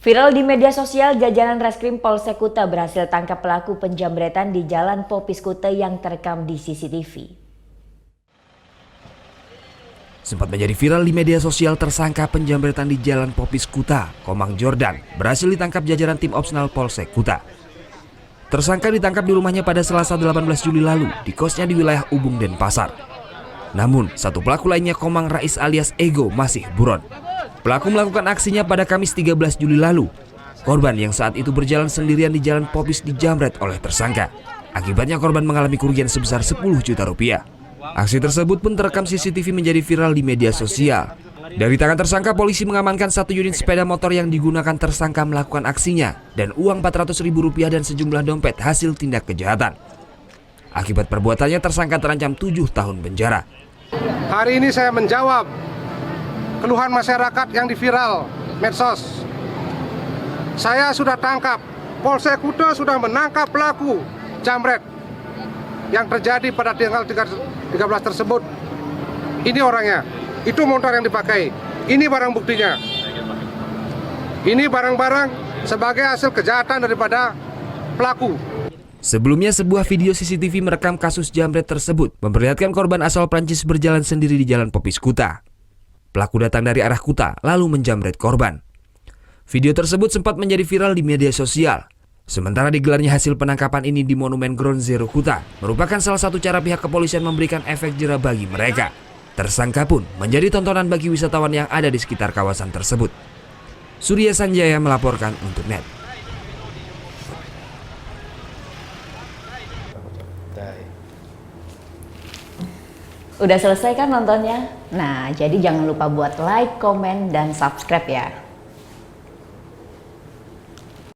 Viral di media sosial, jajanan Reskrim Polsek Kuta berhasil tangkap pelaku penjamretan di Jalan Popis Kuta yang terekam di CCTV. Sempat menjadi viral di media sosial, tersangka penjamretan di Jalan Popis Kuta, Komang Jordan, berhasil ditangkap jajaran tim opsional Polsek Kuta. Tersangka ditangkap di rumahnya pada Selasa 18 Juli lalu di kosnya di wilayah Ubung Denpasar. Namun, satu pelaku lainnya, Komang Rais alias Ego, masih buron. Pelaku melakukan aksinya pada Kamis 13 Juli lalu. Korban yang saat itu berjalan sendirian di Jalan Popis dijamret oleh tersangka. Akibatnya korban mengalami kerugian sebesar 10 juta rupiah. Aksi tersebut pun terekam CCTV menjadi viral di media sosial. Dari tangan tersangka, polisi mengamankan 1 unit sepeda motor yang digunakan tersangka melakukan aksinya dan uang Rp400.000 dan sejumlah dompet hasil tindak kejahatan. Akibat perbuatannya, tersangka terancam 7 tahun penjara. Hari ini saya menjawab keluhan masyarakat yang di viral medsos. Saya sudah tangkap, Polsek Kuta sudah menangkap pelaku jamret yang terjadi pada tanggal 13 tersebut. Ini orangnya, itu motor yang dipakai, ini barang buktinya. Ini barang-barang sebagai hasil kejahatan daripada pelaku. Sebelumnya, sebuah video CCTV merekam kasus jamret tersebut memperlihatkan korban asal Prancis berjalan sendiri di Jalan Popis Kuta. Pelaku datang dari arah Kuta lalu menjamret korban. Video tersebut sempat menjadi viral di media sosial. Sementara digelarnya hasil penangkapan ini di Monumen Ground Zero Kuta merupakan salah satu cara pihak kepolisian memberikan efek jera bagi mereka. Tersangka pun menjadi tontonan bagi wisatawan yang ada di sekitar kawasan tersebut. Surya Sanjaya melaporkan untuk NET. Udah selesai kan nontonnya? Nah, jadi jangan lupa buat like, komen, dan subscribe ya.